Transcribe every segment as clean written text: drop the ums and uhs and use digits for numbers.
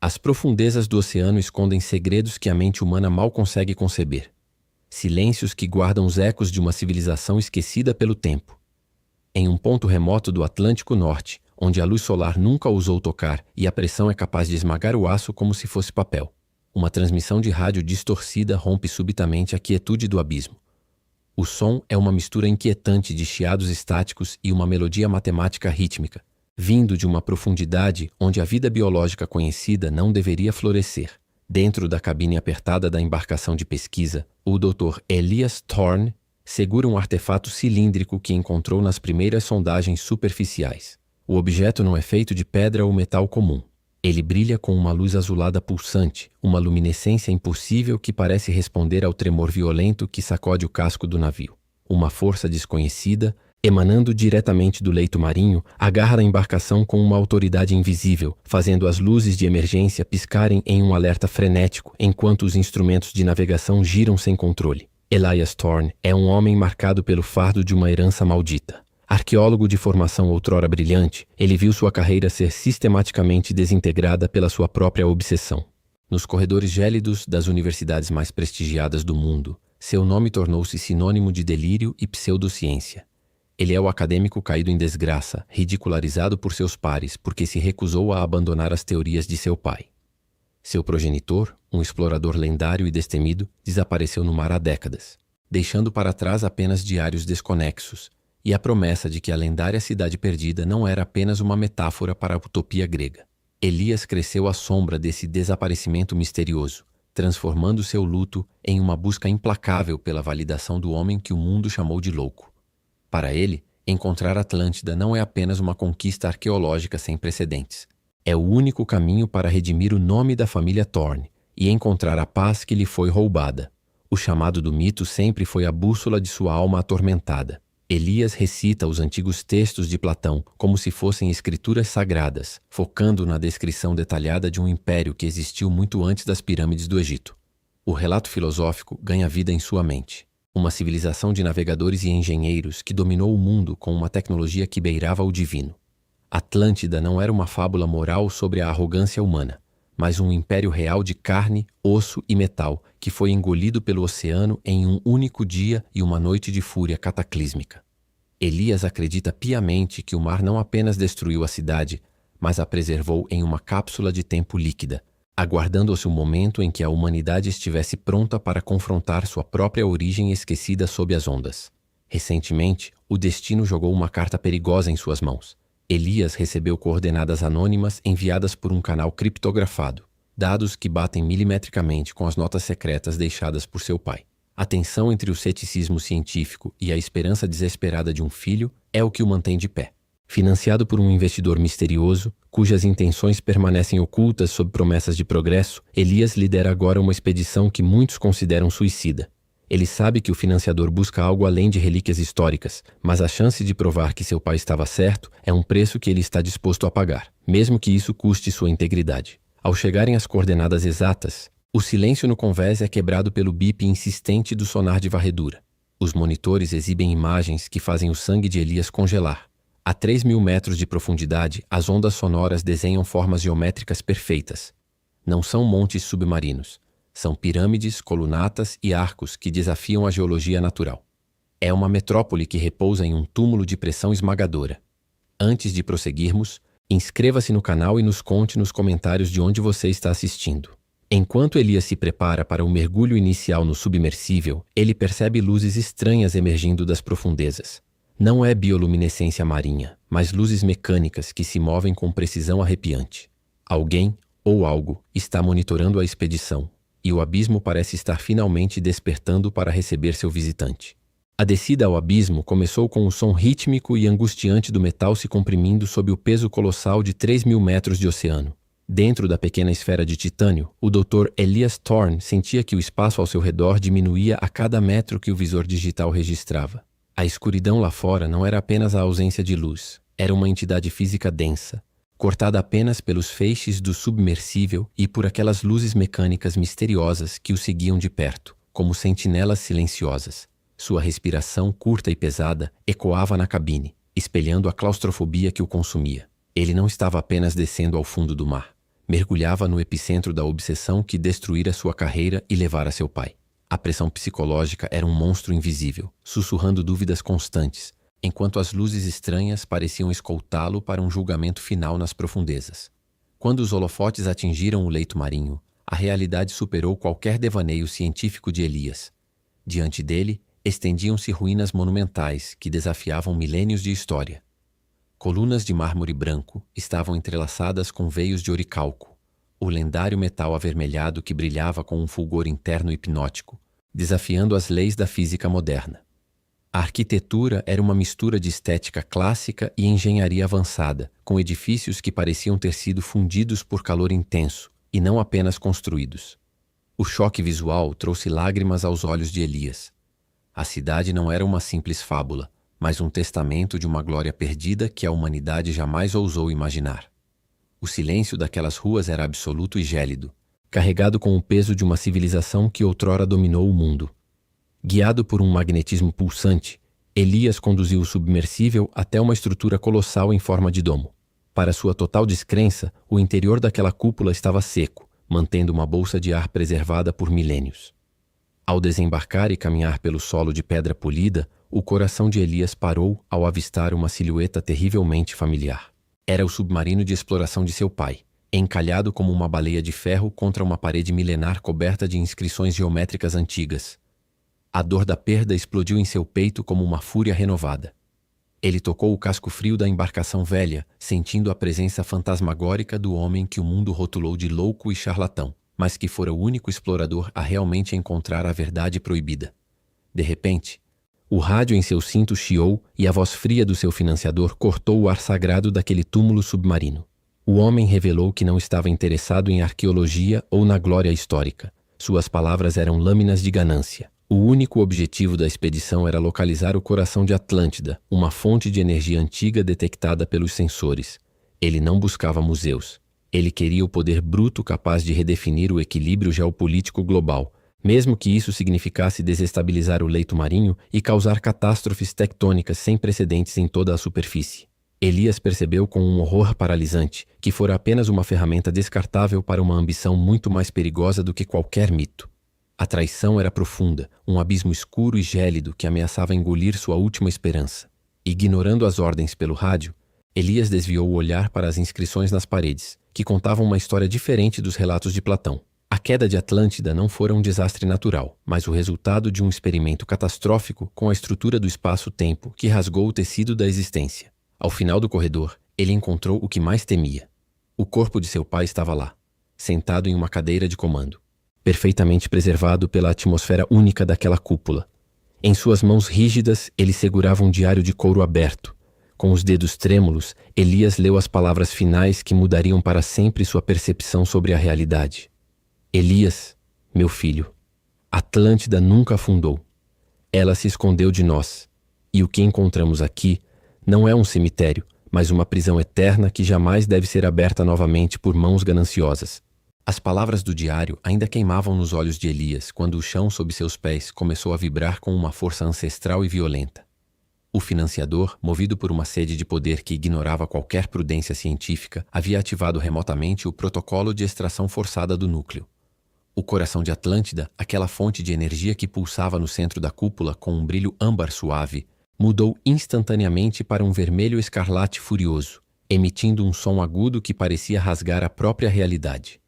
As profundezas do oceano escondem segredos que a mente humana mal consegue conceber. Silêncios que guardam os ecos de uma civilização esquecida pelo tempo. Em um ponto remoto do Atlântico Norte, onde a luz solar nunca ousou tocar e a pressão é capaz de esmagar o aço como se fosse papel, uma transmissão de rádio distorcida rompe subitamente a quietude do abismo. O som é uma mistura inquietante de chiados estáticos e uma melodia matemática rítmica, vindo de uma profundidade onde a vida biológica conhecida não deveria florescer. Dentro da cabine apertada da embarcação de pesquisa, o Dr. Elias Thorne segura um artefato cilíndrico que encontrou nas primeiras sondagens superficiais. O objeto não é feito de pedra ou metal comum. Ele brilha com uma luz azulada pulsante, uma luminescência impossível que parece responder ao tremor violento que sacode o casco do navio. Uma força desconhecida, emanando diretamente do leito marinho, agarra a embarcação com uma autoridade invisível, fazendo as luzes de emergência piscarem em um alerta frenético, enquanto os instrumentos de navegação giram sem controle. Elias Thorne é um homem marcado pelo fardo de uma herança maldita. Arqueólogo de formação outrora brilhante, ele viu sua carreira ser sistematicamente desintegrada pela sua própria obsessão. Nos corredores gélidos das universidades mais prestigiadas do mundo, seu nome tornou-se sinônimo de delírio e pseudociência. Ele é o acadêmico caído em desgraça, ridicularizado por seus pares porque se recusou a abandonar as teorias de seu pai. Seu progenitor, um explorador lendário e destemido, desapareceu no mar há décadas, deixando para trás apenas diários desconexos e a promessa de que a lendária cidade perdida não era apenas uma metáfora para a utopia grega. Elias cresceu à sombra desse desaparecimento misterioso, transformando seu luto em uma busca implacável pela validação do homem que o mundo chamou de louco. Para ele, encontrar Atlântida não é apenas uma conquista arqueológica sem precedentes. É o único caminho para redimir o nome da família Thorne e encontrar a paz que lhe foi roubada. O chamado do mito sempre foi a bússola de sua alma atormentada. Elias recita os antigos textos de Platão como se fossem escrituras sagradas, focando na descrição detalhada de um império que existiu muito antes das pirâmides do Egito. O relato filosófico ganha vida em sua mente. Uma civilização de navegadores e engenheiros que dominou o mundo com uma tecnologia que beirava o divino. Atlântida não era uma fábula moral sobre a arrogância humana, mas um império real de carne, osso e metal que foi engolido pelo oceano em um único dia e uma noite de fúria cataclísmica. Elias acredita piamente que o mar não apenas destruiu a cidade, mas a preservou em uma cápsula de tempo líquida, aguardando-se o momento em que a humanidade estivesse pronta para confrontar sua própria origem esquecida sob as ondas. Recentemente, o destino jogou uma carta perigosa em suas mãos. Elias recebeu coordenadas anônimas enviadas por um canal criptografado, dados que batem milimetricamente com as notas secretas deixadas por seu pai. A tensão entre o ceticismo científico e a esperança desesperada de um filho é o que o mantém de pé. Financiado por um investidor misterioso, cujas intenções permanecem ocultas sob promessas de progresso, Elias lidera agora uma expedição que muitos consideram suicida. Ele sabe que o financiador busca algo além de relíquias históricas, mas a chance de provar que seu pai estava certo é um preço que ele está disposto a pagar, mesmo que isso custe sua integridade. Ao chegarem às coordenadas exatas, o silêncio no convés é quebrado pelo bip insistente do sonar de varredura. Os monitores exibem imagens que fazem o sangue de Elias congelar. A 3.000 metros de profundidade, as ondas sonoras desenham formas geométricas perfeitas. Não são montes submarinos. São pirâmides, colunatas e arcos que desafiam a geologia natural. É uma metrópole que repousa em um túmulo de pressão esmagadora. Antes de prosseguirmos, inscreva-se no canal e nos conte nos comentários de onde você está assistindo. Enquanto Elias se prepara para o mergulho inicial no submersível, ele percebe luzes estranhas emergindo das profundezas. Não é bioluminescência marinha, mas luzes mecânicas que se movem com precisão arrepiante. Alguém, ou algo, está monitorando a expedição, e o abismo parece estar finalmente despertando para receber seu visitante. A descida ao abismo começou com o som rítmico e angustiante do metal se comprimindo sob o peso colossal de 3.000 metros de oceano. Dentro da pequena esfera de titânio, o Dr. Elias Thorne sentia que o espaço ao seu redor diminuía a cada metro que o visor digital registrava. A escuridão lá fora não era apenas a ausência de luz, era uma entidade física densa, cortada apenas pelos feixes do submersível e por aquelas luzes mecânicas misteriosas que o seguiam de perto, como sentinelas silenciosas. Sua respiração curta e pesada ecoava na cabine, espelhando a claustrofobia que o consumia. Ele não estava apenas descendo ao fundo do mar. Mergulhava no epicentro da obsessão que destruíra sua carreira e levara seu pai. A pressão psicológica era um monstro invisível, sussurrando dúvidas constantes, enquanto as luzes estranhas pareciam escoltá-lo para um julgamento final nas profundezas. Quando os holofotes atingiram o leito marinho, a realidade superou qualquer devaneio científico de Elias. Diante dele, estendiam-se ruínas monumentais que desafiavam milênios de história. Colunas de mármore branco estavam entrelaçadas com veios de oricalco, o lendário metal avermelhado que brilhava com um fulgor interno hipnótico, desafiando as leis da física moderna. A arquitetura era uma mistura de estética clássica e engenharia avançada, com edifícios que pareciam ter sido fundidos por calor intenso e não apenas construídos. O choque visual trouxe lágrimas aos olhos de Elias. A cidade não era uma simples fábula, mas um testamento de uma glória perdida que a humanidade jamais ousou imaginar. O silêncio daquelas ruas era absoluto e gélido, carregado com o peso de uma civilização que outrora dominou o mundo. Guiado por um magnetismo pulsante, Elias conduziu o submersível até uma estrutura colossal em forma de domo. Para sua total descrença, o interior daquela cúpula estava seco, mantendo uma bolsa de ar preservada por milênios. Ao desembarcar e caminhar pelo solo de pedra polida, o coração de Elias parou ao avistar uma silhueta terrivelmente familiar. Era o submarino de exploração de seu pai, encalhado como uma baleia de ferro contra uma parede milenar coberta de inscrições geométricas antigas. A dor da perda explodiu em seu peito como uma fúria renovada. Ele tocou o casco frio da embarcação velha, sentindo a presença fantasmagórica do homem que o mundo rotulou de louco e charlatão, mas que fora o único explorador a realmente encontrar a verdade proibida. De repente, o rádio em seu cinto chiou e a voz fria do seu financiador cortou o ar sagrado daquele túmulo submarino. O homem revelou que não estava interessado em arqueologia ou na glória histórica. Suas palavras eram lâminas de ganância. O único objetivo da expedição era localizar o coração de Atlântida, uma fonte de energia antiga detectada pelos sensores. Ele não buscava museus. Ele queria o poder bruto capaz de redefinir o equilíbrio geopolítico global, mesmo que isso significasse desestabilizar o leito marinho e causar catástrofes tectônicas sem precedentes em toda a superfície. Elias percebeu com um horror paralisante que fora apenas uma ferramenta descartável para uma ambição muito mais perigosa do que qualquer mito. A traição era profunda, um abismo escuro e gélido que ameaçava engolir sua última esperança. Ignorando as ordens pelo rádio, Elias desviou o olhar para as inscrições nas paredes, que contavam uma história diferente dos relatos de Platão. A queda de Atlântida não fora um desastre natural, mas o resultado de um experimento catastrófico com a estrutura do espaço-tempo que rasgou o tecido da existência. Ao final do corredor, ele encontrou o que mais temia. O corpo de seu pai estava lá, sentado em uma cadeira de comando, perfeitamente preservado pela atmosfera única daquela cúpula. Em suas mãos rígidas, ele segurava um diário de couro aberto. Com os dedos trêmulos, Elias leu as palavras finais que mudariam para sempre sua percepção sobre a realidade. Elias, meu filho, Atlântida nunca afundou. Ela se escondeu de nós. E o que encontramos aqui não é um cemitério, mas uma prisão eterna que jamais deve ser aberta novamente por mãos gananciosas. As palavras do diário ainda queimavam nos olhos de Elias quando o chão sob seus pés começou a vibrar com uma força ancestral e violenta. O financiador, movido por uma sede de poder que ignorava qualquer prudência científica, havia ativado remotamente o protocolo de extração forçada do núcleo. O coração de Atlântida, aquela fonte de energia que pulsava no centro da cúpula com um brilho âmbar suave, mudou instantaneamente para um vermelho escarlate furioso, emitindo um som agudo que parecia rasgar a própria realidade.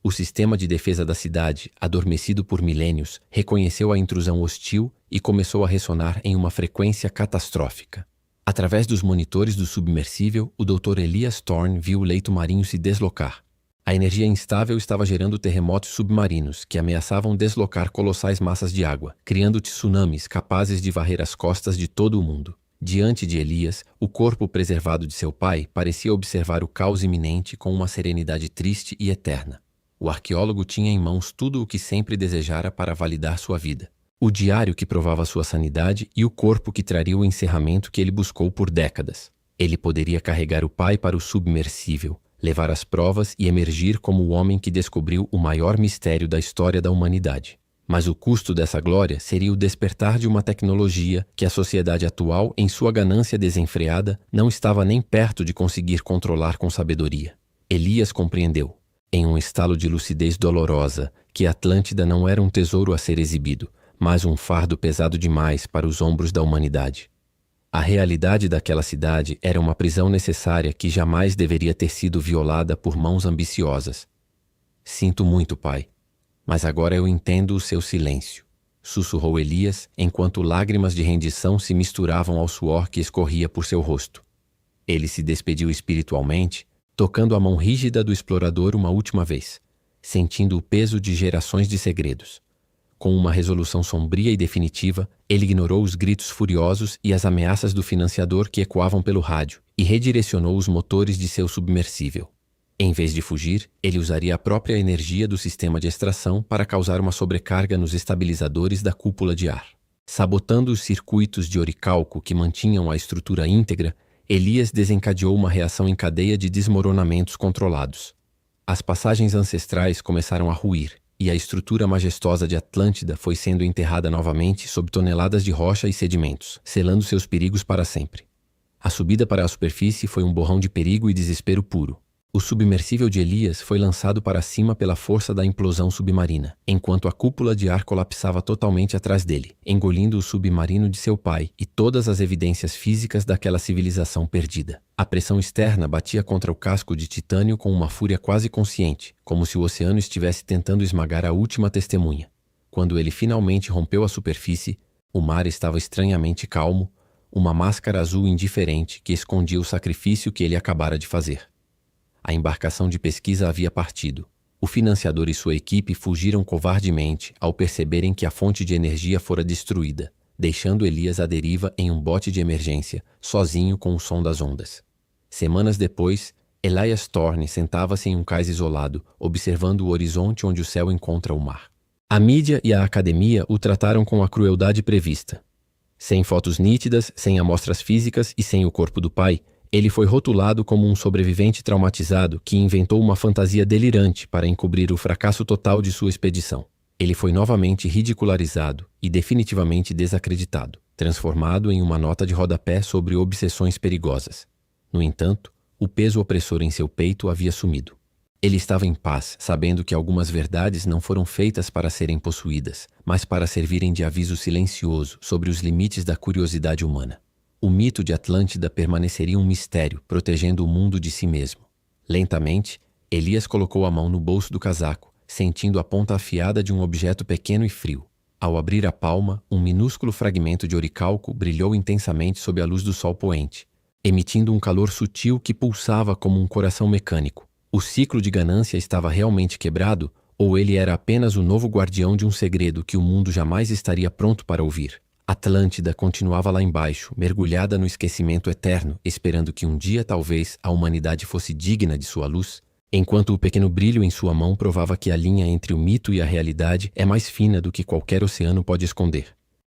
O sistema de defesa da cidade, adormecido por milênios, reconheceu a intrusão hostil e começou a ressonar em uma frequência catastrófica. Através dos monitores do submersível, o Dr. Elias Thorne viu o leito marinho se deslocar. A energia instável estava gerando terremotos submarinos que ameaçavam deslocar colossais massas de água, criando tsunamis capazes de varrer as costas de todo o mundo. Diante de Elias, o corpo preservado de seu pai parecia observar o caos iminente com uma serenidade triste e eterna. O arqueólogo tinha em mãos tudo o que sempre desejara para validar sua vida. O diário que provava sua sanidade e o corpo que traria o encerramento que ele buscou por décadas. Ele poderia carregar o pai para o submersível, levar as provas e emergir como o homem que descobriu o maior mistério da história da humanidade. Mas o custo dessa glória seria o despertar de uma tecnologia que a sociedade atual, em sua ganância desenfreada, não estava nem perto de conseguir controlar com sabedoria. Elias compreendeu. Em um estalo de lucidez dolorosa, que Atlântida não era um tesouro a ser exibido, mas um fardo pesado demais para os ombros da humanidade. A realidade daquela cidade era uma prisão necessária que jamais deveria ter sido violada por mãos ambiciosas. Sinto muito, pai, mas agora eu entendo o seu silêncio, sussurrou Elias, enquanto lágrimas de rendição se misturavam ao suor que escorria por seu rosto. Ele se despediu espiritualmente, tocando a mão rígida do explorador uma última vez, sentindo o peso de gerações de segredos. Com uma resolução sombria e definitiva, ele ignorou os gritos furiosos e as ameaças do financiador que ecoavam pelo rádio e redirecionou os motores de seu submersível. Em vez de fugir, ele usaria a própria energia do sistema de extração para causar uma sobrecarga nos estabilizadores da cúpula de ar. Sabotando os circuitos de oricalco que mantinham a estrutura íntegra, Elias desencadeou uma reação em cadeia de desmoronamentos controlados. As passagens ancestrais começaram a ruir, e a estrutura majestosa de Atlântida foi sendo enterrada novamente sob toneladas de rocha e sedimentos, selando seus perigos para sempre. A subida para a superfície foi um borrão de perigo e desespero puro. O submersível de Elias foi lançado para cima pela força da implosão submarina, enquanto a cúpula de ar colapsava totalmente atrás dele, engolindo o submarino de seu pai e todas as evidências físicas daquela civilização perdida. A pressão externa batia contra o casco de titânio com uma fúria quase consciente, como se o oceano estivesse tentando esmagar a última testemunha. Quando ele finalmente rompeu a superfície, o mar estava estranhamente calmo, uma máscara azul indiferente que escondia o sacrifício que ele acabara de fazer. A embarcação de pesquisa havia partido. O financiador e sua equipe fugiram covardemente ao perceberem que a fonte de energia fora destruída, deixando Elias à deriva em um bote de emergência, sozinho com o som das ondas. Semanas depois, Elias Thorne sentava-se em um cais isolado, observando o horizonte onde o céu encontra o mar. A mídia e a academia o trataram com a crueldade prevista. Sem fotos nítidas, sem amostras físicas e sem o corpo do pai, ele foi rotulado como um sobrevivente traumatizado que inventou uma fantasia delirante para encobrir o fracasso total de sua expedição. Ele foi novamente ridicularizado e definitivamente desacreditado, transformado em uma nota de rodapé sobre obsessões perigosas. No entanto, o peso opressor em seu peito havia sumido. Ele estava em paz, sabendo que algumas verdades não foram feitas para serem possuídas, mas para servirem de aviso silencioso sobre os limites da curiosidade humana. O mito de Atlântida permaneceria um mistério, protegendo o mundo de si mesmo. Lentamente, Elias colocou a mão no bolso do casaco, sentindo a ponta afiada de um objeto pequeno e frio. Ao abrir a palma, um minúsculo fragmento de oricalco brilhou intensamente sob a luz do sol poente, emitindo um calor sutil que pulsava como um coração mecânico. O ciclo de ganância estava realmente quebrado, ou ele era apenas o novo guardião de um segredo que o mundo jamais estaria pronto para ouvir? Atlântida continuava lá embaixo, mergulhada no esquecimento eterno, esperando que um dia talvez a humanidade fosse digna de sua luz, enquanto o pequeno brilho em sua mão provava que a linha entre o mito e a realidade é mais fina do que qualquer oceano pode esconder.